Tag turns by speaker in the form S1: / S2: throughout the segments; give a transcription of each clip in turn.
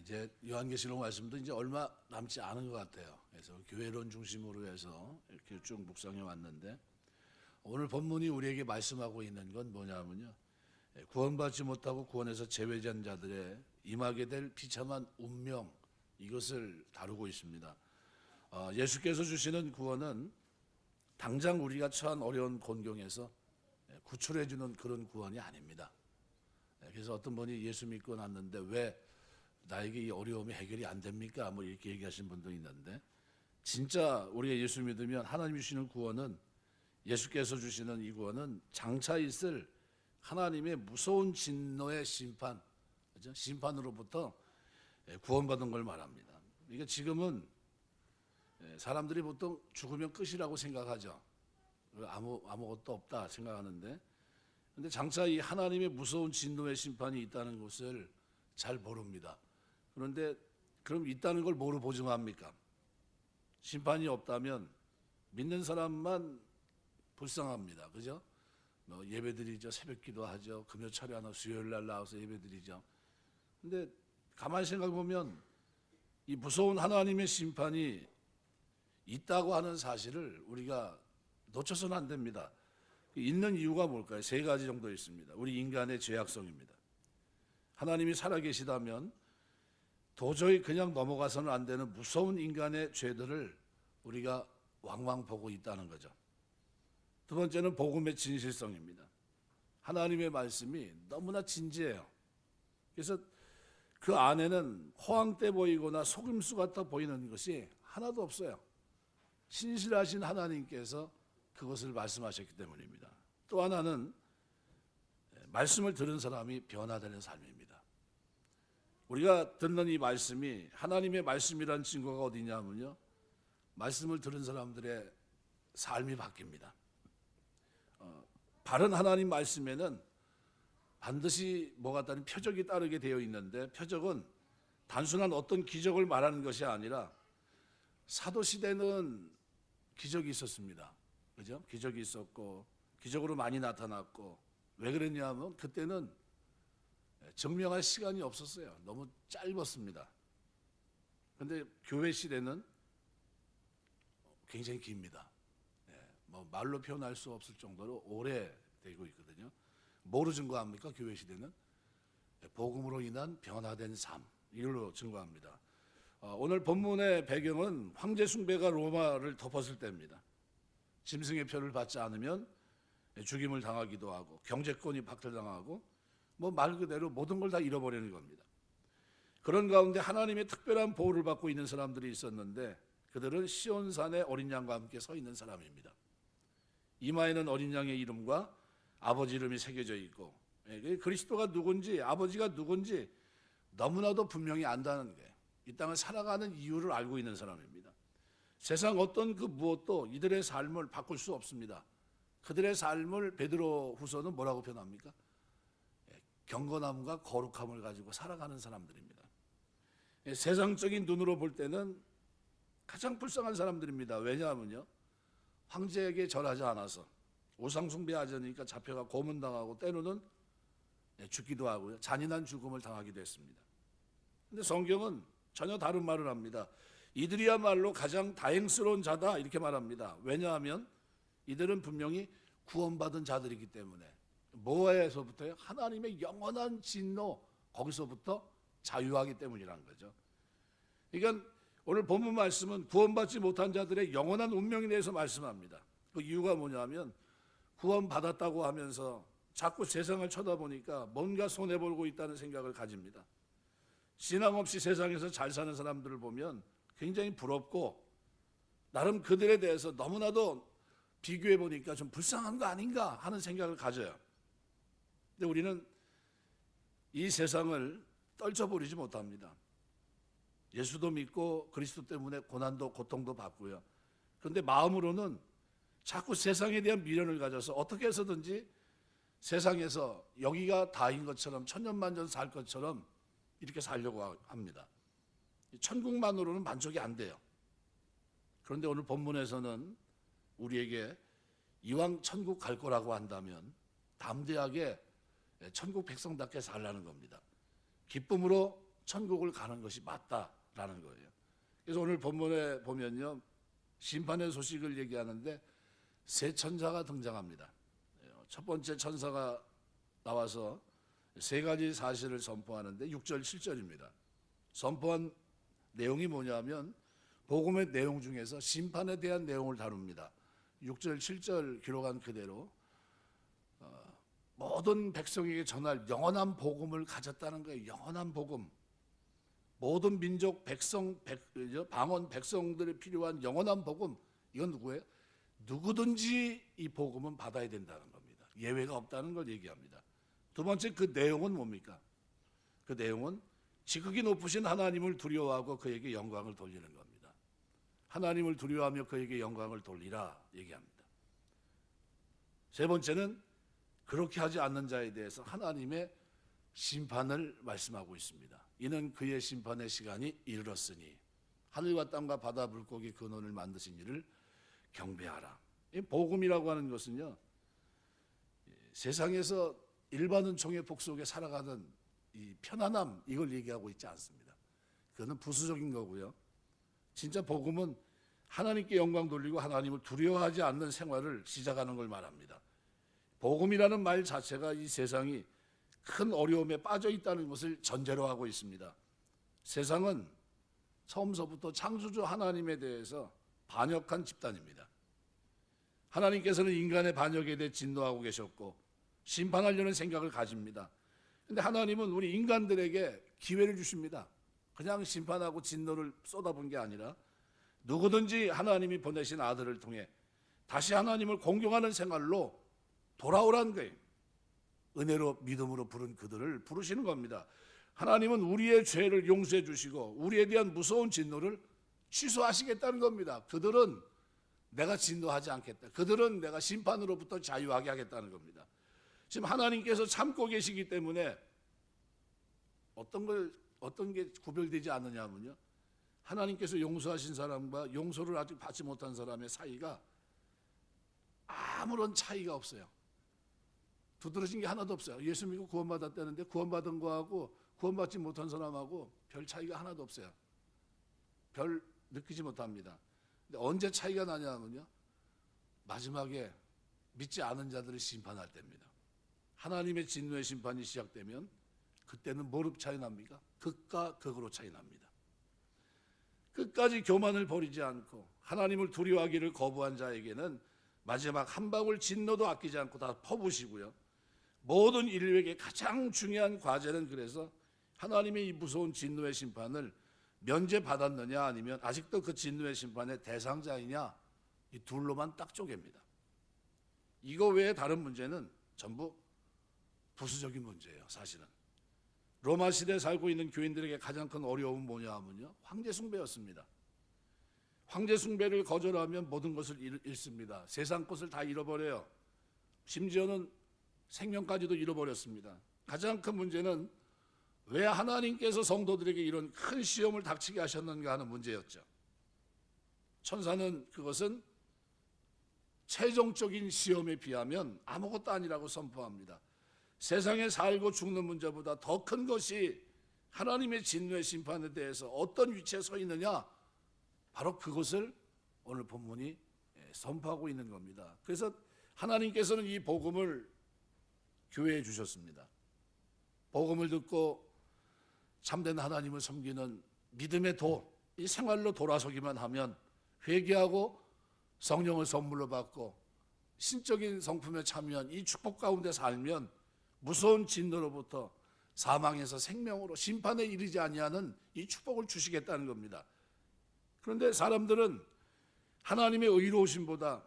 S1: 이제 요한계시록 말씀도 이제 얼마 남지 않은 것 같아요. 그래서 교회론 중심으로 해서 이렇게 쭉 묵상해 왔는데 오늘 본문이 우리에게 말씀하고 있는 건 뭐냐면요. 구원받지 못하고 구원에서 제외된 자들의 임하게 될 비참한 운명, 이것을 다루고 있습니다. 예수께서 주시는 구원은 당장 우리가 처한 어려운 곤경에서 구출해 주는 그런 구원이 아닙니다. 그래서 어떤 분이 예수 믿고 났는데 왜 나에게 이 어려움이 해결이 안 됩니까? 뭐 이렇게 얘기하신 분도 있는데, 진짜 우리가 예수 믿으면 하나님이 주시는 구원은, 예수께서 주시는 이 구원은 장차 있을 하나님의 무서운 진노의 심판, 그죠? 심판으로부터 구원받은 걸 말합니다. 그러니까 지금은 사람들이 보통 죽으면 끝이라고 생각하죠. 아무것도 없다 생각하는데, 근데 장차 이 하나님의 무서운 진노의 심판이 있다는 것을 잘 모릅니다. 그런데 그럼 있다는 걸 뭐로 보증합니까? 심판이 없다면 믿는 사람만 불쌍합니다. 그죠? 예배드리죠. 새벽기도 하죠. 금요 철야나 수요일 날 나와서 예배드리죠. 근데 가만히 생각해 보면 이 무서운 하나님의 심판이 있다고 하는 사실을 우리가 놓쳐서는 안 됩니다. 있는 이유가 뭘까요? 세 가지 정도 있습니다. 우리 인간의 죄악성입니다. 하나님이 살아계시다면 도저히 그냥 넘어가서는 안 되는 무서운 인간의 죄들을 우리가 왕왕 보고 있다는 거죠. 두 번째는 복음의 진실성입니다. 하나님의 말씀이 너무나 진지해요. 그래서 그 안에는 허황돼 보이거나 속임수 같아 보이는 것이 하나도 없어요. 신실하신 하나님께서 그것을 말씀하셨기 때문입니다. 또 하나는 말씀을 들은 사람이 변화되는 삶입니다. 우리가 듣는 이 말씀이 하나님의 말씀이라는 증거가 어디냐면요, 말씀을 들은 사람들의 삶이 바뀝니다. 바른 하나님 말씀에는 반드시 뭐가 따른 표적이 따르게 되어 있는데, 표적은 단순한 어떤 기적을 말하는 것이 아니라, 사도 시대는 기적이 있었습니다. 그죠? 기적이 있었고 기적으로 많이 나타났고, 왜 그랬냐면 그때는 증명할 시간이 없었어요. 너무 짧았습니다. 그런데 교회 시대는 굉장히 깁니다. 뭐 말로 표현할 수 없을 정도로 오래되고 있거든요. 뭐로 증거합니까? 교회 시대는 복음으로 인한 변화된 삶, 이걸로 증거합니다. 오늘 본문의 배경은 황제 숭배가 로마를 덮었을 때입니다. 짐승의 표를 받지 않으면 죽임을 당하기도 하고, 경제권이 박탈당하고, 뭐 말 그대로 모든 걸 다 잃어버리는 겁니다. 그런 가운데 하나님의 특별한 보호를 받고 있는 사람들이 있었는데, 그들은 시온산의 어린 양과 함께 서 있는 사람입니다. 이마에는 어린 양의 이름과 아버지 이름이 새겨져 있고, 그리스도가 누군지, 아버지가 누군지 너무나도 분명히 안다는 게, 이 땅을 살아가는 이유를 알고 있는 사람입니다. 세상 어떤 그 무엇도 이들의 삶을 바꿀 수 없습니다. 그들의 삶을 베드로 후서는 뭐라고 표현합니까? 경건함과 거룩함을 가지고 살아가는 사람들입니다. 세상적인 눈으로 볼 때는 가장 불쌍한 사람들입니다. 왜냐하면요, 황제에게 절하지 않아서 우상 숭배하지 않으니까 잡혀가 고문당하고, 때로는 죽기도 하고요, 잔인한 죽음을 당하기도 했습니다. 그런데 성경은 전혀 다른 말을 합니다. 이들이야말로 가장 다행스러운 자다, 이렇게 말합니다. 왜냐하면 이들은 분명히 구원받은 자들이기 때문에. 뭐에서부터요? 하나님의 영원한 진노, 거기서부터 자유하기 때문이라는 거죠. 그러니까 오늘 본문 말씀은 구원받지 못한 자들의 영원한 운명에 대해서 말씀합니다. 그 이유가 뭐냐면, 구원받았다고 하면서 자꾸 세상을 쳐다보니까 뭔가 손해보고 있다는 생각을 가집니다. 신앙 없이 세상에서 잘 사는 사람들을 보면 굉장히 부럽고, 나름 그들에 대해서 너무나도 비교해 보니까 좀 불쌍한 거 아닌가 하는 생각을 가져요. 근데 우리는 이 세상을 떨쳐버리지 못합니다. 예수도 믿고 그리스도 때문에 고난도 고통도 받고요. 그런데 마음으로는 자꾸 세상에 대한 미련을 가져서 어떻게 해서든지 세상에서 여기가 다인 것처럼, 천년만년 살 것처럼 이렇게 살려고 합니다. 천국만으로는 만족이 안 돼요. 그런데 오늘 본문에서는 우리에게 이왕 천국 갈 거라고 한다면 담대하게 천국 백성답게 살라는 겁니다. 기쁨으로 천국을 가는 것이 맞다라는 거예요. 그래서 오늘 본문에 보면요, 심판의 소식을 얘기하는데 세 천사가 등장합니다. 첫 번째 천사가 나와서 세 가지 사실을 선포하는데 6절, 7절입니다. 선포한 내용이 뭐냐면 복음의 내용 중에서 심판에 대한 내용을 다룹니다. 6절, 7절 기록한 그대로 모든 백성에게 전할 영원한 복음을 가졌다는 거예요. 영원한 복음. 모든 민족, 백성, 방언, 백성들이 필요한 영원한 복음. 이건 누구예요? 누구든지 이 복음은 받아야 된다는 겁니다. 예외가 없다는 걸 얘기합니다. 두 번째, 그 내용은 뭡니까? 그 내용은 지극히 높으신 하나님을 두려워하고 그에게 영광을 돌리는 겁니다. 하나님을 두려워하며 그에게 영광을 돌리라 얘기합니다. 세 번째는 그렇게 하지 않는 자에 대해서 하나님의 심판을 말씀하고 있습니다. 이는 그의 심판의 시간이 이르렀으니 하늘과 땅과 바다 물고기 근원을 만드신 이를 경배하라. 이 복음이라고 하는 것은요, 세상에서 일반 은총의 복 속에 살아가는 이 편안함, 이걸 얘기하고 있지 않습니다. 그거는 부수적인 거고요. 진짜 복음은 하나님께 영광 돌리고 하나님을 두려워하지 않는 생활을 시작하는 걸 말합니다. 복음이라는 말 자체가 이 세상이 큰 어려움에 빠져 있다는 것을 전제로 하고 있습니다. 세상은 처음서부터 창조주 하나님에 대해서 반역한 집단입니다. 하나님께서는 인간의 반역에 대해 진노하고 계셨고 심판하려는 생각을 가집니다. 그런데 하나님은 우리 인간들에게 기회를 주십니다. 그냥 심판하고 진노를 쏟아본 게 아니라 누구든지 하나님이 보내신 아들을 통해 다시 하나님을 공경하는 생활로 돌아오라는 거예요. 은혜로 믿음으로 부른 그들을 부르시는 겁니다. 하나님은 우리의 죄를 용서해 주시고 우리에 대한 무서운 진노를 취소하시겠다는 겁니다. 그들은 내가 진노하지 않겠다. 그들은 내가 심판으로부터 자유하게 하겠다는 겁니다. 지금 하나님께서 참고 계시기 때문에 어떤 게 구별되지 않느냐면요, 하나님께서 용서하신 사람과 용서를 아직 받지 못한 사람의 사이가 아무런 차이가 없어요. 두드러진 게 하나도 없어요. 예수 믿고 구원받았다는데 구원받은 거하고 구원받지 못한 사람하고 별 차이가 하나도 없어요. 별 느끼지 못합니다. 근데 언제 차이가 나냐면요, 마지막에 믿지 않은 자들을 심판할 때입니다. 하나님의 진노의 심판이 시작되면 그때는 뭐로 차이 납니까? 극과 극으로 차이 납니다. 끝까지 교만을 버리지 않고 하나님을 두려워하기를 거부한 자에게는 마지막 한 방울 진노도 아끼지 않고 다 퍼부으시고요. 모든 인류에게 가장 중요한 과제는 그래서 하나님의 이 무서운 진노의 심판을 면제받았느냐 아니면 아직도 그 진노의 심판의 대상자이냐, 이 둘로만 딱 쪼갭니다. 이거 외에 다른 문제는 전부 부수적인 문제예요. 사실은 로마 시대에 살고 있는 교인들에게 가장 큰 어려움은 뭐냐 하면요, 황제 숭배였습니다. 황제 숭배를 거절하면 모든 것을 잃습니다. 세상 것을 다 잃어버려요. 심지어는 생명까지도 잃어버렸습니다. 가장 큰 문제는 왜 하나님께서 성도들에게 이런 큰 시험을 닥치게 하셨는가 하는 문제였죠. 천사는 그것은 최종적인 시험에 비하면 아무것도 아니라고 선포합니다. 세상에 살고 죽는 문제보다 더 큰 것이 하나님의 진노의 심판에 대해서 어떤 위치에 서 있느냐, 바로 그것을 오늘 본문이 선포하고 있는 겁니다. 그래서 하나님께서는 이 복음을 교회에 주셨습니다. 복음을 듣고 참된 하나님을 섬기는 믿음의 이 생활로 돌아서기만 하면, 회개하고 성령을 선물로 받고 신적인 성품에 참여한 이 축복 가운데 살면 무서운 진노로부터 사망에서 생명으로 심판에 이르지 아니하는 이 축복을 주시겠다는 겁니다. 그런데 사람들은 하나님의 의로우심보다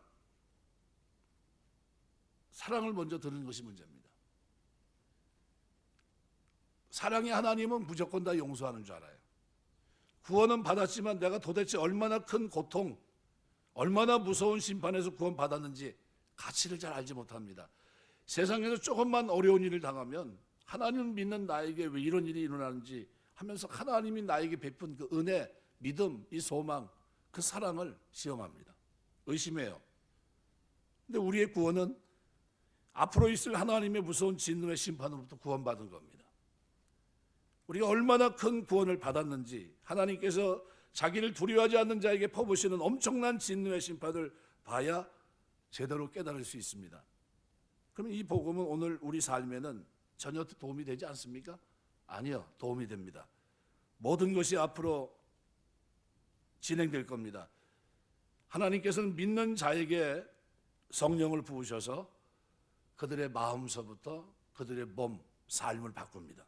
S1: 사랑을 먼저 드는 것이 문제입니다. 사랑의 하나님은 무조건 다 용서하는 줄 알아요. 구원은 받았지만 내가 도대체 얼마나 큰 고통, 얼마나 무서운 심판에서 구원받았는지 가치를 잘 알지 못합니다. 세상에서 조금만 어려운 일을 당하면 하나님을 믿는 나에게 왜 이런 일이 일어나는지 하면서 하나님이 나에게 베푼 그 은혜, 믿음, 이 소망, 그 사랑을 시험합니다. 의심해요. 근데 우리의 구원은 앞으로 있을 하나님의 무서운 진노의 심판으로부터 구원받은 겁니다. 우리가 얼마나 큰 구원을 받았는지, 하나님께서 자기를 두려워하지 않는 자에게 퍼부시는 엄청난 진노의 심판을 봐야 제대로 깨달을 수 있습니다. 그럼 이 복음은 오늘 우리 삶에는 전혀 도움이 되지 않습니까? 아니요, 도움이 됩니다. 모든 것이 앞으로 진행될 겁니다. 하나님께서는 믿는 자에게 성령을 부으셔서 그들의 마음서부터 그들의 몸, 삶을 바꿉니다.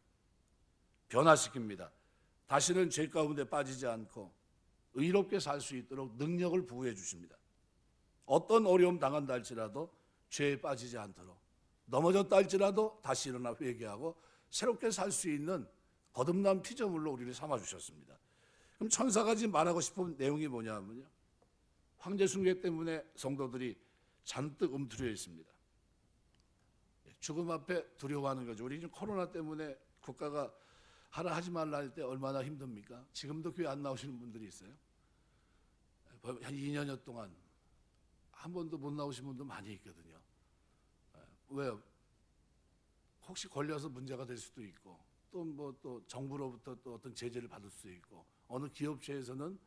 S1: 변화시킵니다. 다시는 죄 가운데 빠지지 않고 의롭게 살 수 있도록 능력을 부여해 주십니다. 어떤 어려움 당한다 할지라도 죄에 빠지지 않도록, 넘어졌다 할지라도 다시 일어나 회개하고 새롭게 살 수 있는 거듭난 피조물로 우리를 삼아주셨습니다. 그럼 천사가 지금 말하고 싶은 내용이 뭐냐면요, 황제 숭배 때문에 성도들이 잔뜩 움츠려 있습니다. 죽음 앞에 두려워하는 거죠. 우리 지금 코로나 때문에 국가가 하라 하지 말라 할 때 얼마나 힘듭니까? 지금도 교회 안 나오시는 분들이 있어요. 한 2년여 동안 한 번도 못 나오신 분도 많이 있거든요. 왜요? 혹시 걸려서 문제가 될 수도 있고, 또 정부로부터 또 어떤 제재를 받을 수도 있고, 어느 기업체에서는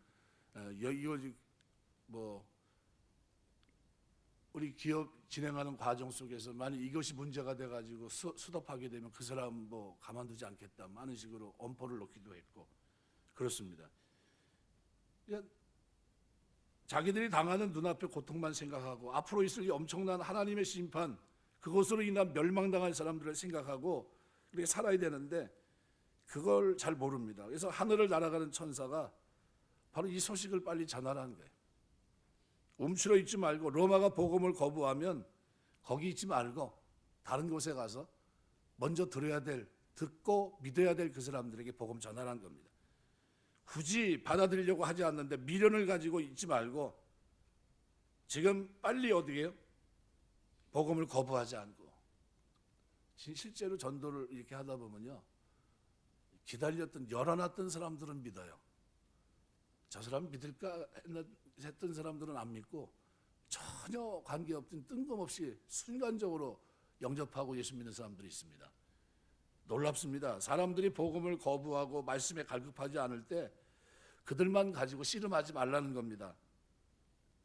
S1: 우리 기업 진행하는 과정 속에서 만약 이것이 문제가 돼가지고 수습하게 되면 그 사람 가만두지 않겠다, 많은 식으로 엄포를 놓기도 했고 그렇습니다. 그러니까 자기들이 당하는 눈앞의 고통만 생각하고 앞으로 있을 이 엄청난 하나님의 심판, 그것으로 인한 멸망당할 사람들을 생각하고 그렇게 살아야 되는데 그걸 잘 모릅니다. 그래서 하늘을 날아가는 천사가 바로 이 소식을 빨리 전하라는 거예요. 움츠러 있지 말고, 로마가 복음을 거부하면 거기 있지 말고 다른 곳에 가서 먼저 듣고 믿어야 될 그 사람들에게 복음 전하라는 겁니다. 굳이 받아들이려고 하지 않는데 미련을 가지고 있지 말고 지금 빨리 어디에요? 복음을 거부하지 않고. 실제로 전도를 이렇게 하다 보면요, 열어놨던 사람들은 믿어요. 저 사람 믿을까 했던 사람들은 안 믿고 전혀 관계없던 뜬금없이 순간적으로 영접하고 예수 믿는 사람들이 있습니다. 놀랍습니다. 사람들이 복음을 거부하고 말씀에 갈급하지 않을 때 그들만 가지고 씨름하지 말라는 겁니다.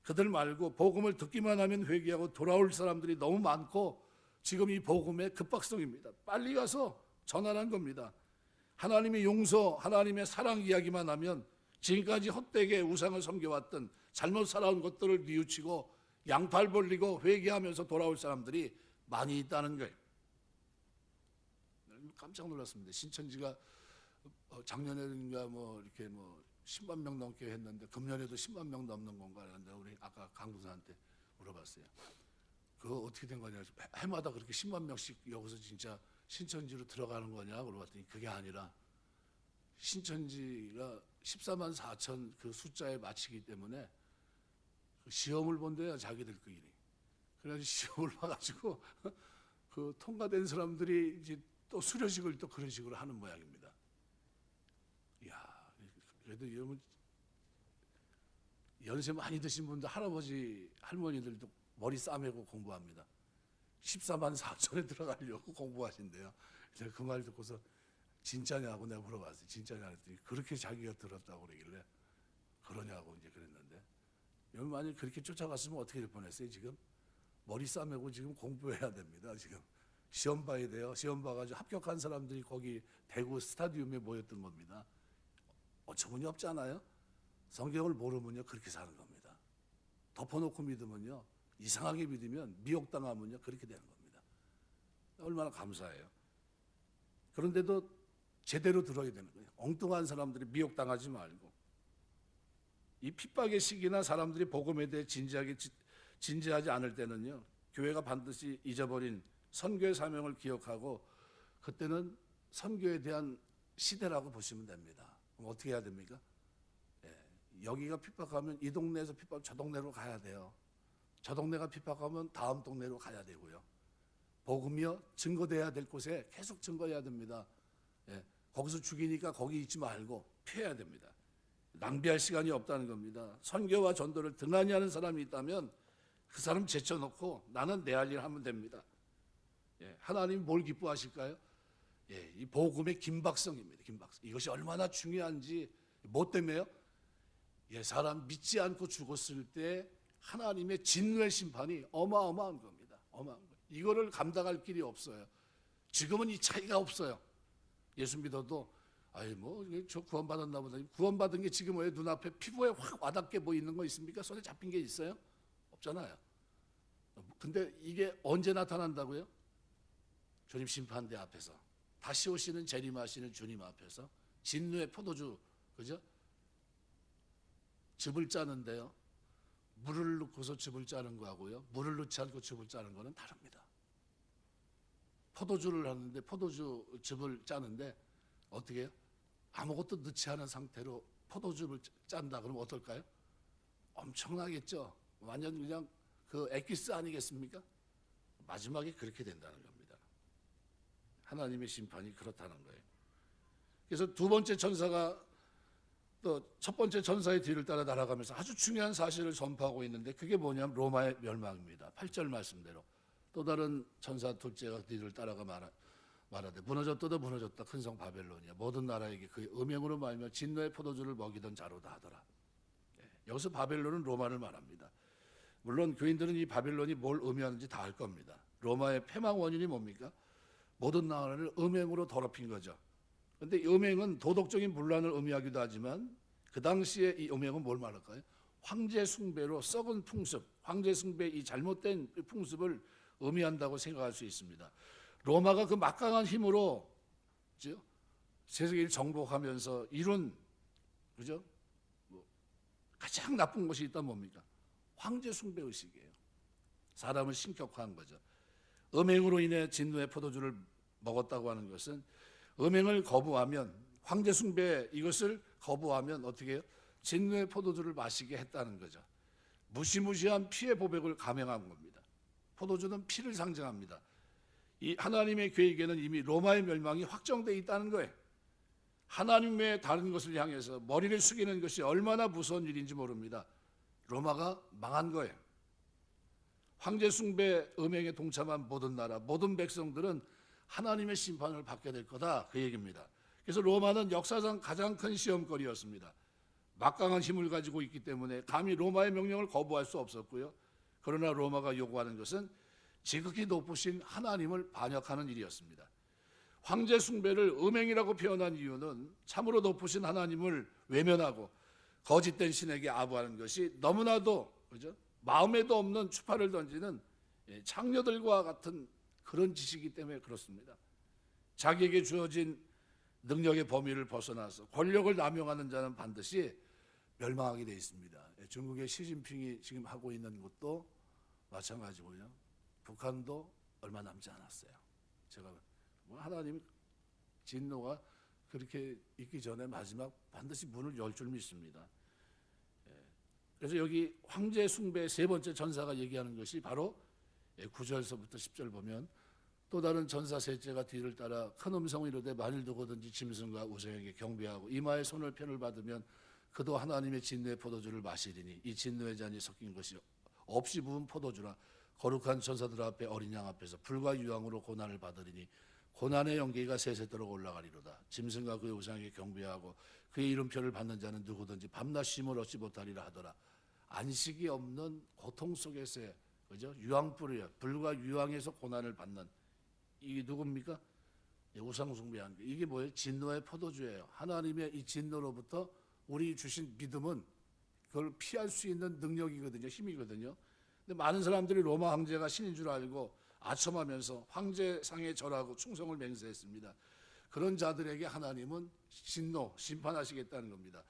S1: 그들 말고 복음을 듣기만 하면 회개하고 돌아올 사람들이 너무 많고 지금 이 복음의 급박성입니다. 빨리 가서 전하라는 겁니다. 하나님의 용서, 하나님의 사랑 이야기만 하면 지금까지 헛되게 우상을 섬겨왔던 잘못 살아온 것들을 뉘우치고 양팔 벌리고 회개하면서 돌아올 사람들이 많이 있다는 거예요. 깜짝 놀랐습니다. 신천지가 작년에인가 이렇게 10만 명 넘게 했는데 금년에도 10만 명 넘는 건가 하는데 우리 아까 강도사한테 물어봤어요. 그거 어떻게 된 거냐? 해마다 그렇게 10만 명씩 여기서 진짜 신천지로 들어가는 거냐? 물어봤더니 그게 아니라 신천지가 14만 4천 그 숫자에 맞추기 때문에 시험을 본대요, 자기들끼리. 그래서 시험을 봐가지고 그 통과된 사람들이 이제 또 수료식을 또 그런 식으로 하는 모양입니다. 이야, 그래도 여러분 연세 많이 드신 분들, 할아버지, 할머니들도 머리 싸매고 공부합니다. 14만 4천에 들어가려고 공부하신대요. 제가 그 말 듣고서 진짜냐고 내가 물어봤어요. 진짜냐 했더니 그렇게 자기가 들었다고 그러길래 그러냐고 이제 그랬는데, 여러분 만약 그렇게 쫓아갔으면 어떻게 될 뻔했어요? 지금 머리 싸매고 지금 공부해야 됩니다. 지금 시험 봐야 돼요. 시험 봐가지고 합격한 사람들이 거기 대구 스타디움에 모였던 겁니다. 어처구니 없잖아요. 성경을 모르면요 그렇게 사는 겁니다. 덮어놓고 믿으면요, 이상하게 믿으면 미혹당하면요 그렇게 되는 겁니다. 얼마나 감사해요. 그런데도 제대로 들어야 되는 거예요. 엉뚱한 사람들이 미혹당하지 말고. 이 핍박의 시기나 사람들이 복음에 대해 진지하지 않을 때는요, 교회가 반드시 잊어버린 선교의 사명을 기억하고 그때는 선교에 대한 시대라고 보시면 됩니다. 그럼 어떻게 해야 됩니까? 여기가 핍박하면 이 동네에서 핍박, 저 동네로 가야 돼요. 저 동네가 핍박하면 다음 동네로 가야 되고요. 복음이요, 증거돼야 될 곳에 계속 증거해야 됩니다. 거기서 죽이니까 거기 있지 말고 피해야 됩니다. 낭비할 시간이 없다는 겁니다. 선교와 전도를 등한히 하는 사람이 있다면 그 사람 제쳐놓고 나는 내 할 일 하면 됩니다. 하나님이 뭘 기뻐하실까요? 예, 이 복음의 긴박성입니다. 긴박성. 이것이 얼마나 중요한지 뭐 때문에요? 예, 사람 믿지 않고 죽었을 때 하나님의 진노의 심판이 어마어마한 겁니다. 어마어마한 거예요. 이거를 감당할 길이 없어요. 지금은 이 차이가 없어요. 예수 믿어도 아이 뭐 저 구원받았나 보다. 구원받은 게 지금 왜 눈앞에 피부에 확 와닿게 보이는 거 있습니까? 손에 잡힌 게 있어요? 없잖아요. 근데 이게 언제 나타난다고요? 주님 심판대 앞에서 다시 오시는 재림하시는 주님 앞에서 진노의 포도주, 그죠? 즙을 짜는데요, 물을 넣고서 즙을 짜는 거하고요, 물을 넣지 않고 즙을 짜는 거는 다릅니다. 포도주를 하는데 포도주 즙을 짜는데 어떻게 해요? 아무것도 넣지 않은 상태로 포도즙을 짠다 그러면 어떨까요? 엄청나겠죠. 완전 그냥 그 엑기스 아니겠습니까? 마지막에 그렇게 된다는 겁니다. 하나님의 심판이 그렇다는 거예요. 그래서 두 번째 천사가 또 첫 번째 천사의 뒤를 따라 날아가면서 아주 중요한 사실을 선포하고 있는데 그게 뭐냐면 로마의 멸망입니다. 8절 말씀대로 또 다른 천사 둘째가 뒤를 따라가 말하되 무너졌다 큰 성 바벨론이야 모든 나라에게 그의 음행으로 말며 진노의 포도주를 먹이던 자로다 하더라. 여기서 바벨론은 로마를 말합니다. 물론 교인들은 이 바벨론이 뭘 의미하는지 다 알 겁니다. 로마의 패망 원인이 뭡니까? 모든 나라를 음행으로 더럽힌 거죠. 그런데 음행은 도덕적인 분란을 의미하기도 하지만 그 당시에 이 음행은 뭘 말할까요? 황제 숭배로 썩은 풍습, 황제 숭배 이 잘못된 풍습을 의미한다고 생각할 수 있습니다. 로마가 그 막강한 힘으로 세계를 정복하면서 이룬, 그죠? 가장 나쁜 것이 있다면 뭡니까? 황제 숭배 의식이에요. 사람을 신격화한 거죠. 음행으로 인해 진노의 포도주를 먹었다고 하는 것은 음행을 거부하면, 황제 숭배 이것을 거부하면 어떻게 해요? 진노의 포도주를 마시게 했다는 거죠. 무시무시한 피의 보복을 감행한 겁니다. 포도주는 피를 상징합니다. 이 하나님의 계획에는 이미 로마의 멸망이 확정되어 있다는 거예요. 하나님 외에 다른 것을 향해서 머리를 숙이는 것이 얼마나 무서운 일인지 모릅니다. 로마가 망한 거예요. 황제 숭배 음행에 동참한 모든 나라, 모든 백성들은 하나님의 심판을 받게 될 거다, 그 얘기입니다. 그래서 로마는 역사상 가장 큰 시험거리였습니다. 막강한 힘을 가지고 있기 때문에 감히 로마의 명령을 거부할 수 없었고요. 그러나 로마가 요구하는 것은 지극히 높으신 하나님을 반역하는 일이었습니다. 황제 숭배를 음행이라고 표현한 이유는 참으로 높으신 하나님을 외면하고 거짓된 신에게 아부하는 것이 너무나도, 그죠? 마음에도 없는 추파를 던지는 창녀들과 같은 그런 짓이기 때문에 그렇습니다. 자기에게 주어진 능력의 범위를 벗어나서 권력을 남용하는 자는 반드시 멸망하게 되어 있습니다. 중국의 시진핑이 지금 하고 있는 것도 마찬가지고요. 북한도 얼마 남지 않았어요. 제가 하나님 진노가 그렇게 있기 전에 마지막 반드시 문을 열 줄 믿습니다. 그래서 여기 황제 숭배 세 번째 전사가 얘기하는 것이 바로 9절서부터 10절 보면 또 다른 전사 셋째가 뒤를 따라 큰 음성을 이르되 만일 누구든지 짐승과 우상에게 경배하고 이마에 손을 편을 받으면 그도 하나님의 진노의 포도주를 마시리니 이 진노의 잔이 섞인 것이 없이 부은 포도주라 거룩한 전사들 앞에 어린 양 앞에서 불과 유황으로 고난을 받으리니 고난의 연기가 세세토록 올라가리로다. 짐승과 그의 우상에게 경배하고 그의 이름표를 받는 자는 누구든지 밤낮 쉼을 얻지 못하리라 하더라. 안식이 없는 고통 속에서의, 그죠? 유황불이에요. 불과 유황에서 고난을 받는 이게 누굽니까? 우상 숭배한 게 이게 뭐예요? 진노의 포도주예요. 하나님의 이 진노로부터 우리 주신 믿음은 그걸 피할 수 있는 능력이거든요. 힘이거든요. 근데 많은 사람들이 로마 황제가 신인 줄 알고 아첨하면서 황제상에 절하고 충성을 맹세했습니다. 그런 자들에게 하나님은 진노, 심판하시겠다는 겁니다.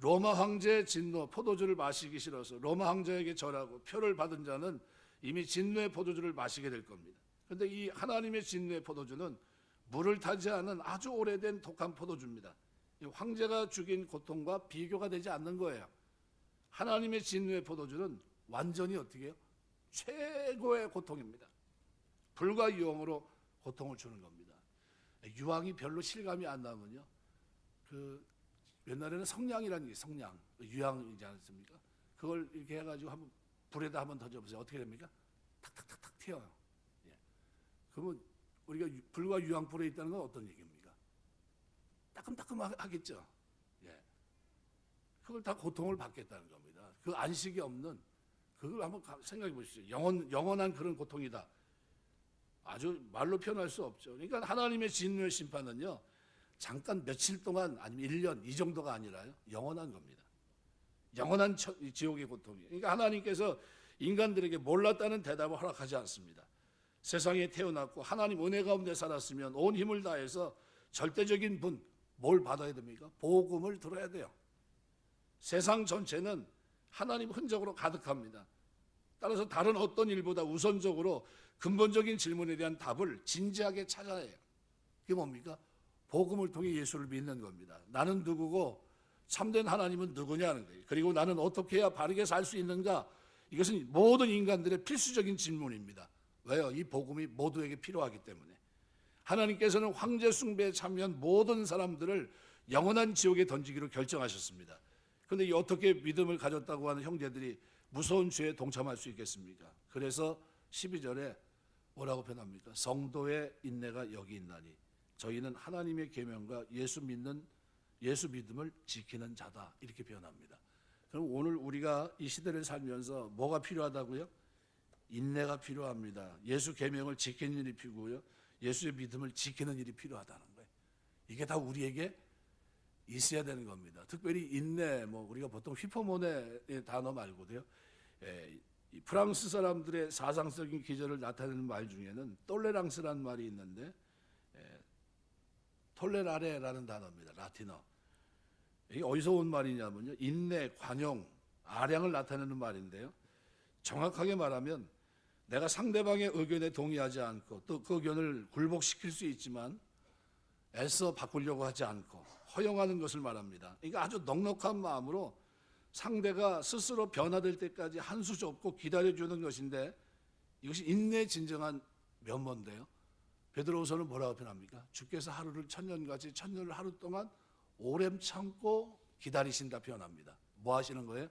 S1: 로마 황제의 진노, 포도주를 마시기 싫어서 로마 황제에게 절하고 표를 받은 자는 이미 진노의 포도주를 마시게 될 겁니다. 그런데 이 하나님의 진노의 포도주는 물을 타지 않은 아주 오래된 독한 포도주입니다. 황제가 죽인 고통과 비교가 되지 않는 거예요. 하나님의 진노의 포도주는 완전히 어떻게 해요? 최고의 고통입니다. 불과 유황으로 고통을 주는 겁니다. 유황이 별로 실감이 안 나면요, 그 옛날에는 성냥이라는 게 성냥, 유황이지 않습니까? 그걸 이렇게 해가지고 한번 불에다 한번 던져보세요. 어떻게 됩니까? 탁탁탁탁 튀어요. 예. 그러면 우리가 불과 유황불에 있다는 건 어떤 얘기입니까? 따끔따끔하겠죠. 예. 그걸 다 고통을 받겠다는 겁니다. 그 안식이 없는, 그걸 한번 생각해 보십시오. 영원한 그런 고통이다. 아주 말로 표현할 수 없죠. 그러니까 하나님의 진노의 심판은요, 잠깐 며칠 동안 아니면 1년 이 정도가 아니라요, 영원한 겁니다. 영원한 지옥의 고통이에요. 그러니까 하나님께서 인간들에게 몰랐다는 대답을 허락하지 않습니다. 세상에 태어났고 하나님 은혜 가운데 살았으면 온 힘을 다해서 절대적인 분, 뭘 받아야 됩니까? 복음을 들어야 돼요. 세상 전체는 하나님 흔적으로 가득합니다. 따라서 다른 어떤 일보다 우선적으로 근본적인 질문에 대한 답을 진지하게 찾아야 해요. 그게 뭡니까? 복음을 통해 예수를 믿는 겁니다. 나는 누구고 참된 하나님은 누구냐는 거예요. 그리고 나는 어떻게 해야 바르게 살 수 있는가? 이것은 모든 인간들의 필수적인 질문입니다. 왜요? 이 복음이 모두에게 필요하기 때문에. 하나님께서는 황제 숭배에 참여한 모든 사람들을 영원한 지옥에 던지기로 결정하셨습니다. 그런데 어떻게 믿음을 가졌다고 하는 형제들이 무서운 죄에 동참할 수 있겠습니까? 그래서 12절에 뭐라고 표현합니까? 성도의 인내가 여기 있나니 저희는 하나님의 계명과 예수 믿음을 지키는 자다, 이렇게 표현합니다. 그럼 오늘 우리가 이 시대를 살면서 뭐가 필요하다고요? 인내가 필요합니다. 예수 계명을 지키는 일이 필요고요, 예수의 믿음을 지키는 일이 필요하다는 거예요. 이게 다 우리에게 있어야 되는 겁니다. 특별히 인내, 우리가 보통 휘포모네의 단어 말고도요, 이 프랑스 사람들의 사상적인 기절을 나타내는 말 중에는 톨레랑스라는 말이 있는데, 톨레라레라는 단어입니다. 라틴어. 이게 어디서 온 말이냐면요, 인내, 관용, 아량을 나타내는 말인데요, 정확하게 말하면 내가 상대방의 의견에 동의하지 않고 또 그 의견을 굴복시킬 수 있지만 애써 바꾸려고 하지 않고 허용하는 것을 말합니다. 그러니까 아주 넉넉한 마음으로 상대가 스스로 변화될 때까지 한 수 접고 기다려주는 것인데, 이것이 인내의 진정한 면모인데요, 베드로후서는 뭐라고 표현합니까? 주께서 하루를 천년같이 천년을 하루 동안 오래 참고 기다리신다 표현합니다. 뭐 하시는 거예요?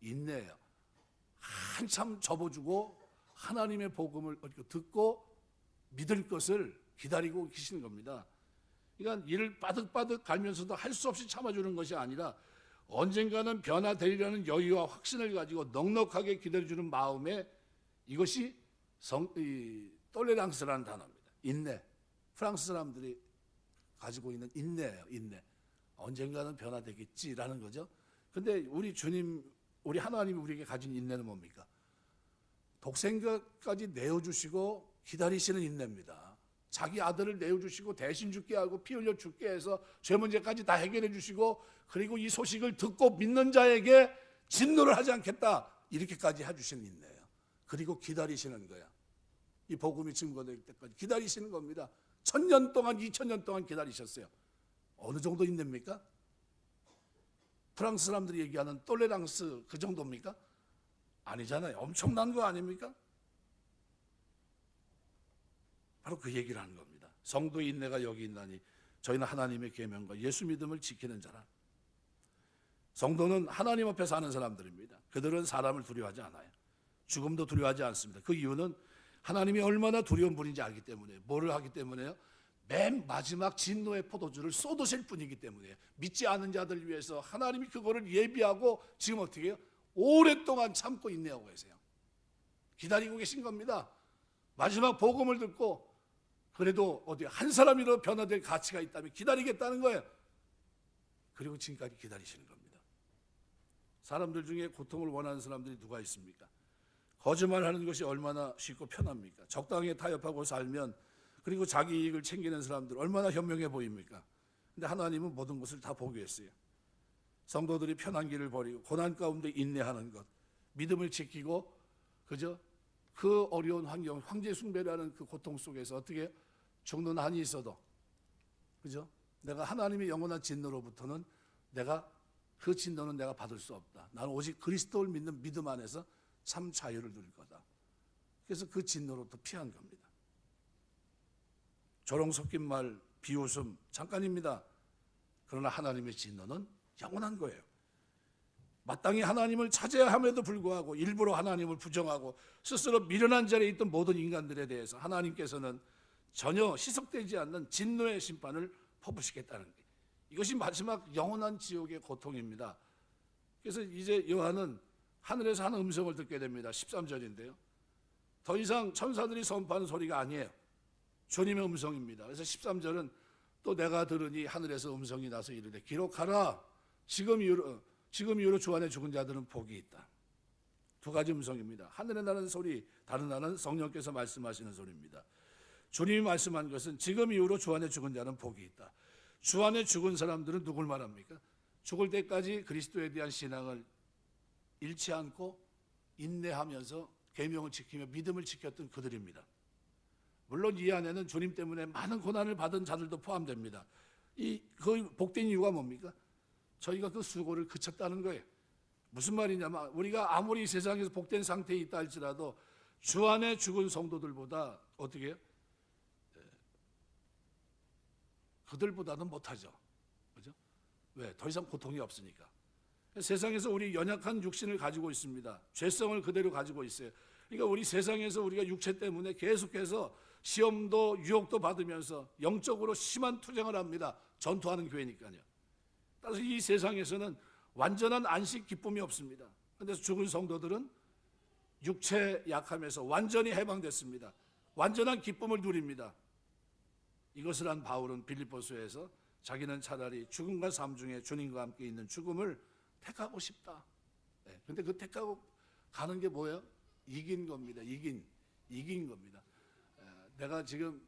S1: 인내예요. 한참 접어주고 하나님의 복음을 듣고 믿을 것을 기다리고 계시는 겁니다. 그러니까 이를 빠득빠득 갈면서도 할 수 없이 참아주는 것이 아니라 언젠가는 변화되리라는 여유와 확신을 가지고 넉넉하게 기다려주는 마음에, 이것이 톨레랑스라는 단어입니다. 인내. 프랑스 사람들이 가지고 있는 인내예요. 인내. 언젠가는 변화되겠지라는 거죠. 근데 우리 주님, 우리 하나님이 우리에게 가진 인내는 뭡니까? 독생자까지 내어주시고 기다리시는 인내입니다. 자기 아들을 내어주시고 대신 죽게 하고 피 흘려 죽게 해서 죄 문제까지 다 해결해 주시고, 그리고 이 소식을 듣고 믿는 자에게 진노를 하지 않겠다, 이렇게까지 해주시는 인내예요. 그리고 기다리시는 거야. 이 복음이 증거될 때까지 기다리시는 겁니다. 1000년 동안 2000년 동안 기다리셨어요. 어느 정도 인내입니까? 프랑스 사람들이 얘기하는 톨레랑스 그 정도입니까? 아니잖아요. 엄청난 거 아닙니까? 바로 그 얘기를 하는 겁니다. 성도의 인내가 여기 있나니 저희는 하나님의 계명과 예수 믿음을 지키는 자라. 성도는 하나님 앞에 사는 사람들입니다. 그들은 사람을 두려워하지 않아요. 죽음도 두려워하지 않습니다. 그 이유는 하나님이 얼마나 두려운 분인지 알기 때문에. 뭐를 하기 때문에요? 맨 마지막 진노의 포도주를 쏟으실 분이기 때문에. 믿지 않은 자들 위해서 하나님이 그거를 예비하고 지금 어떻게 해요? 오랫동안 참고 인내하고 계세요. 기다리고 계신 겁니다. 마지막 복음을 듣고 그래도 어디 한 사람이라도 변화될 가치가 있다면 기다리겠다는 거예요. 그리고 지금까지 기다리시는 겁니다. 사람들 중에 고통을 원하는 사람들이 누가 있습니까? 거짓말하는 것이 얼마나 쉽고 편합니까? 적당히 타협하고 살면, 그리고 자기 이익을 챙기는 사람들 얼마나 현명해 보입니까? 근데 하나님은 모든 것을 다 포기했어요. 성도들이 편한 길을 버리고 고난 가운데 인내하는 것, 믿음을 지키고, 그죠? 그 어려운 환경, 황제 숭배라는 그 고통 속에서 어떻게 죽는 한이 있어도, 그죠? 내가 하나님의 영원한 진노로부터는 그 진노는 내가 받을 수 없다. 나는 오직 그리스도를 믿는 믿음 안에서 참 자유를 누릴 거다. 그래서 그 진노로부터 피한 겁니다. 조롱 섞인 말, 비웃음 잠깐입니다. 그러나 하나님의 진노는 영원한 거예요. 마땅히 하나님을 찾아야 함에도 불구하고 일부러 하나님을 부정하고 스스로 미련한 자리에 있던 모든 인간들에 대해서 하나님께서는 전혀 희석되지 않는 진노의 심판을 퍼부시겠다는 게, 이것이 마지막 영원한 지옥의 고통입니다. 그래서 이제 요한은 하늘에서 한 음성을 듣게 됩니다. 13절인데요. 더 이상 천사들이 선포하는 소리가 아니에요. 주님의 음성입니다. 그래서 13절은 또 내가 들으니 하늘에서 음성이 나서 이르되 기록하라. 지금 이후로 주 안에 죽은 자들은 복이 있다. 두 가지 음성입니다. 하늘에 나는 소리, 다른 하나는 성령께서 말씀하시는 소리입니다. 주님이 말씀한 것은 지금 이후로 주 안에 죽은 자는 복이 있다. 주 안에 죽은 사람들은 누굴 말합니까? 죽을 때까지 그리스도에 대한 신앙을 잃지 않고 인내하면서 계명을 지키며 믿음을 지켰던 그들입니다. 물론 이 안에는 주님 때문에 많은 고난을 받은 자들도 포함됩니다. 그 복된 이유가 뭡니까? 저희가 그 수고를 그쳤다는 거예요. 무슨 말이냐면 우리가 아무리 세상에서 복된 상태에 있다 할지라도 주 안에 죽은 성도들보다 어떻게 해요? 그들보다는 못하죠. 그죠? 왜? 더 이상 고통이 없으니까. 세상에서 우리 연약한 육신을 가지고 있습니다. 죄성을 그대로 가지고 있어요. 그러니까 우리 세상에서 우리가 육체 때문에 계속해서 시험도 유혹도 받으면서 영적으로 심한 투쟁을 합니다. 전투하는 교회니까요. 따라서 이 세상에서는 완전한 안식 기쁨이 없습니다. 그런데 죽은 성도들은 육체 약함에서 완전히 해방됐습니다. 완전한 기쁨을 누립니다. 이것을 한 바울은 빌립보서에서 자기는 차라리 죽음과 삶 중에 주님과 함께 있는 죽음을 택하고 싶다. 그런데 그 택하고 가는 게 뭐예요? 이긴 겁니다. 이긴 겁니다. 내가 지금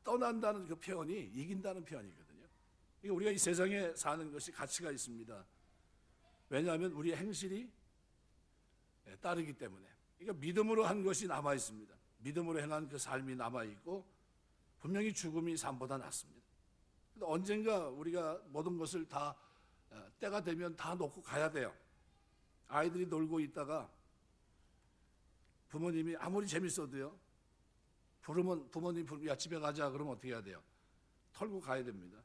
S1: 떠난다는 그 표현이 이긴다는 표현이거든요. 그러니까 우리가 이 세상에 사는 것이 가치가 있습니다. 왜냐하면 우리의 행실이 따르기 때문에. 그러니까 믿음으로 한 것이 남아 있습니다. 믿음으로 행한 그 삶이 남아 있고 분명히 죽음이 삶보다 낫습니다. 언젠가 우리가 모든 것을 다 때가 되면 다 놓고 가야 돼요. 아이들이 놀고 있다가 부모님이 아무리 재밌어도요, 부르면 부모님 야 집에 가자 그러면 어떻게 해야 돼요? 털고 가야 됩니다.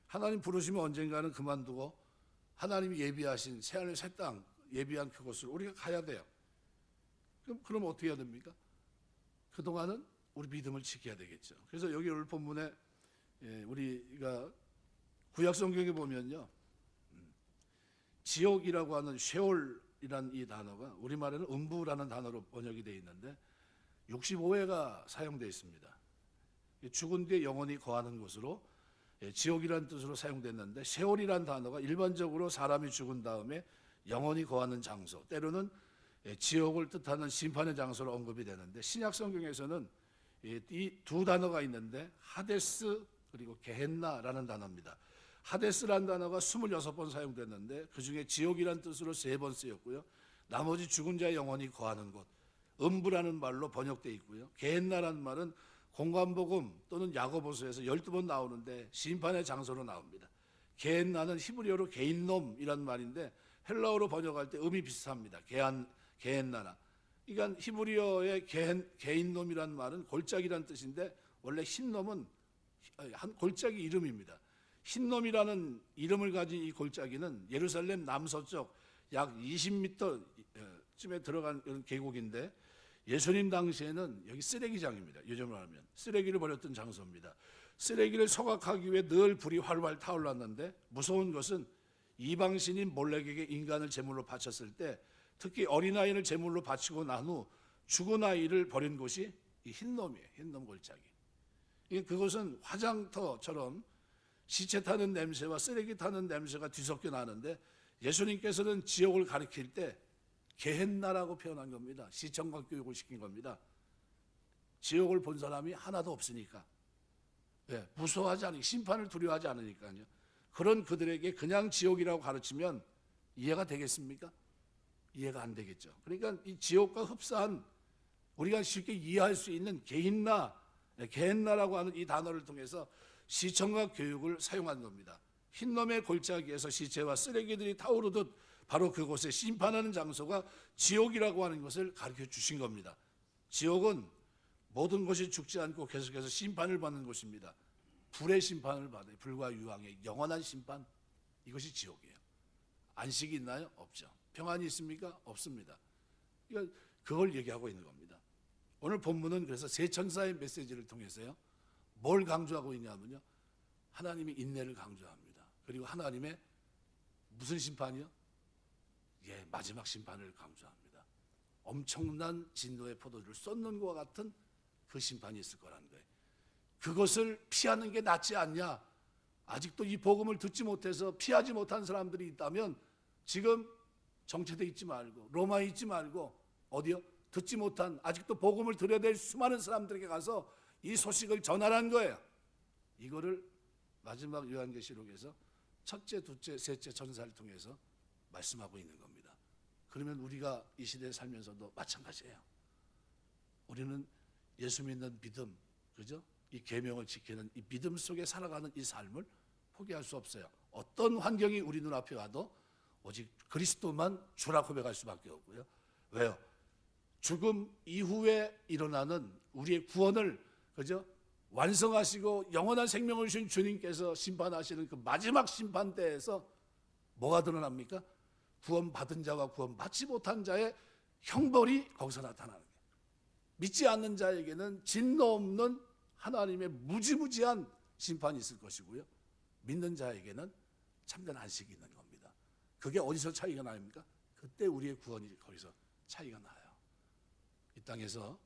S1: 하나님 부르시면 언젠가는 그만두고 하나님이 예비하신 새하늘 새 땅 예비한 그곳을 우리가 가야 돼요. 그럼 어떻게 해야 됩니까? 그동안은 우리 믿음을 지켜야 되겠죠. 그래서 여기 오늘 본문에 우리가 구약 성경에 보면요, 지옥이라고 하는 쉐올이라는 이 단어가 우리말에는 음부라는 단어로 번역이 되어 있는데 65회가 사용되어 있습니다. 죽은 뒤에 영원히 거하는 곳으로 지옥이라는 뜻으로 사용됐는데 쉐올이라는 단어가 일반적으로 사람이 죽은 다음에 영원히 거하는 장소, 때로는 지옥을 뜻하는 심판의 장소로 언급이 되는데 신약 성경에서는 이 두 단어가 있는데 하데스 그리고 게헨나라는 단어입니다. 하데스라는 단어가 26번 사용됐는데 그중에 지옥이라는 뜻으로 3번 쓰였고요. 나머지 죽은 자의 영혼이 거하는 곳, 음부라는 말로 번역되어 있고요. 게헨나라는 말은 공관복음 또는 야고보서에서 12번 나오는데 심판의 장소로 나옵니다. 게헨나는 히브리어로 게인놈이라는 말인데 헬라어로 번역할 때 음이 비슷합니다. 게헨나나. 그러니까 히브리어의 게인놈이라는 말은 골짜기라는 뜻인데 원래 흰놈은 한 골짜기 이름입니다. 흰놈이라는 이름을 가진 이 골짜기는 예루살렘 남서쪽 약 20m쯤에 들어간 이런 계곡인데 예수님 당시에는 여기 쓰레기장입니다. 요즘으로 하면 쓰레기를 버렸던 장소입니다. 쓰레기를 소각하기 위해 늘 불이 활활 타올랐는데 무서운 것은 이방신인 몰렉에게 인간을 제물로 바쳤을 때 특히 어린아이를 제물로 바치고 난 후 죽은 아이를 버린 곳이 이 흰놈이에요. 흰놈 골짜기. 그것은 화장터처럼 시체 타는 냄새와 쓰레기 타는 냄새가 뒤섞여 나는데 예수님께서는 지옥을 가리킬 때 게헨나라고 표현한 겁니다. 시청각 교육을 시킨 겁니다. 지옥을 본 사람이 하나도 없으니까. 무서워하지 않으니까, 심판을 두려워하지 않으니까요. 그런 그들에게 그냥 지옥이라고 가르치면 이해가 되겠습니까? 이해가 안 되겠죠. 그러니까 이 지옥과 흡사한 우리가 쉽게 이해할 수 있는 게헨나라고 하는 이 단어를 통해서 시청각 교육을 사용한 겁니다. 흰놈의 골짜기에서 시체와 쓰레기들이 타오르듯 바로 그곳에 심판하는 장소가 지옥이라고 하는 것을 가르쳐 주신 겁니다. 지옥은 모든 것이 죽지 않고 계속해서 심판을 받는 곳입니다. 불의 심판을 받아요. 불과 유황의 영원한 심판. 이것이 지옥이에요. 안식이 있나요? 없죠. 평안이 있습니까? 없습니다. 그걸 얘기하고 있는 겁니다. 오늘 본문은 그래서 세 천사의 메시지를 통해서요, 뭘 강조하고 있냐면요, 하나님의 인내를 강조합니다. 그리고 하나님의 무슨 심판이요? 예, 마지막 심판을 강조합니다. 엄청난 진노의 포도주를 쏟는 것과 같은 그 심판이 있을 거라는 거예요. 그것을 피하는 게 낫지 않냐? 아직도 이 복음을 듣지 못해서 피하지 못한 사람들이 있다면 지금 정체돼 있지 말고 로마에 있지 말고 어디요? 듣지 못한, 아직도 복음을 들어야 될 수많은 사람들에게 가서 이 소식을 전하라는 거예요. 이거를 마지막 요한계시록에서 첫째, 둘째, 셋째 천사를 통해서 말씀하고 있는 겁니다. 그러면 우리가 이 시대에 살면서도 마찬가지예요. 우리는 예수 믿는 믿음, 그죠? 이 계명을 지키는 이 믿음 속에 살아가는 이 삶을 포기할 수 없어요. 어떤 환경이 우리 눈앞에 와도 오직 그리스도만 주라 고백할 수밖에 없고요. 왜요? 죽음 이후에 일어나는 우리의 구원을, 그죠? 완성하시고 영원한 생명을 주신 주님께서 심판하시는 그 마지막 심판 때에서 뭐가 드러납니까? 구원받은 자와 구원받지 못한 자의 형벌이 거기서 나타나는 거예요. 믿지 않는 자에게는 진노 없는 하나님의 무지무지한 심판이 있을 것이고요, 믿는 자에게는 참된 안식이 있는 겁니다. 그게 어디서 차이가 납니까? 그때 우리의 구원이 거기서 차이가 나요. 이 땅에서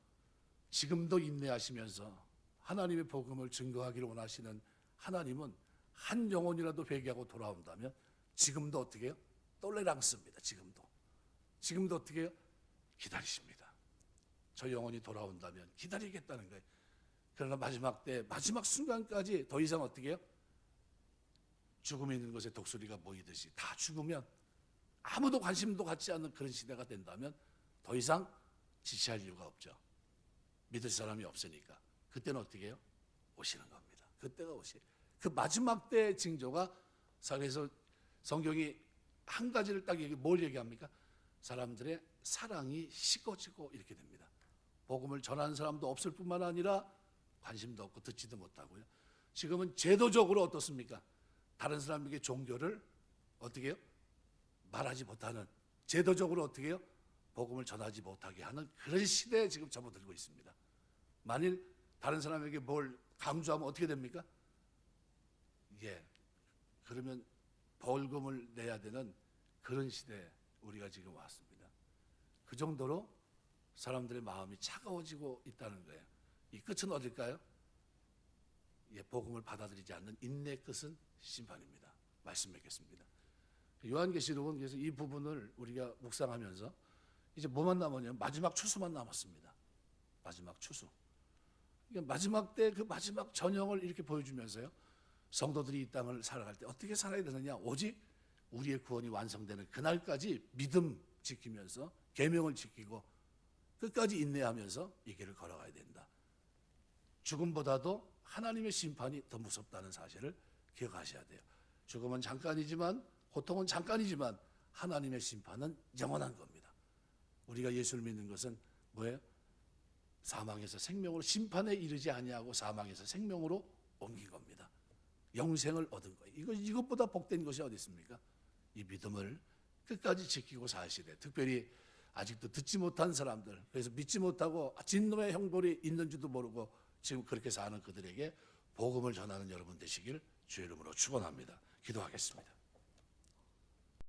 S1: 지금도 인내하시면서 하나님의 복음을 증거하기를 원하시는 하나님은 한 영혼이라도 회개하고 돌아온다면 지금도 어떻게 해요? 똘레랑스입니다. 지금도 어떻게 해요? 기다리십니다. 저 영혼이 돌아온다면 기다리겠다는 거예요. 그러나 마지막 때, 마지막 순간까지 더 이상 어떻게 해요? 죽음에 있는 것에 독수리가 모이듯이 다 죽으면 아무도 관심도 갖지 않는 그런 시대가 된다면 더 이상 지체할 이유가 없죠. 믿을 사람이 없으니까. 그때는 어떻게 해요? 오시는 겁니다. 그때가 그 마지막 때의 징조가, 그래서 성경이 한 가지를 딱 뭘 얘기합니까? 사람들의 사랑이 식어지고 이렇게 됩니다. 복음을 전하는 사람도 없을 뿐만 아니라 관심도 없고 듣지도 못하고요. 지금은 제도적으로 어떻습니까? 다른 사람에게 종교를 어떻게 해요? 말하지 못하는, 제도적으로 어떻게 해요? 복음을 전하지 못하게 하는 그런 시대에 지금 접어들고 있습니다. 만일 다른 사람에게 뭘 강조하면 어떻게 됩니까? 예, 그러면 벌금을 내야 되는 그런 시대에 우리가 지금 왔습니다. 그 정도로 사람들의 마음이 차가워지고 있다는 거예요. 이 끝은 어딜까요? 예, 복음을 받아들이지 않는 인내의 끝은 심판입니다. 말씀 맺겠습니다. 요한계시록은 그래서 이 부분을 우리가 묵상하면서 이제 뭐만 남았냐면 마지막 추수만 남았습니다. 마지막 추수. 그러니까 마지막 때 그 마지막 전형을 이렇게 보여주면서요, 성도들이 이 땅을 살아갈 때 어떻게 살아야 되느냐? 오직 우리의 구원이 완성되는 그날까지 믿음 지키면서 계명을 지키고 끝까지 인내하면서 이 길을 걸어가야 된다. 죽음보다도 하나님의 심판이 더 무섭다는 사실을 기억하셔야 돼요. 죽음은 잠깐이지만, 고통은 잠깐이지만 하나님의 심판은 영원한 겁니다. 우리가 예수를 믿는 것은 뭐예요? 사망에서 생명으로, 심판에 이르지 아니하고 사망에서 생명으로 옮긴 겁니다. 영생을 얻은 거예요. 이것보다 복된 것이 어디 있습니까? 이 믿음을 끝까지 지키고 사시되, 특별히 아직도 듣지 못한 사람들, 그래서 믿지 못하고 진노의 형벌이 있는 줄도 모르고 지금 그렇게 사는 그들에게 복음을 전하는 여러분 되시길 주의 이름으로 축원합니다. 기도하겠습니다.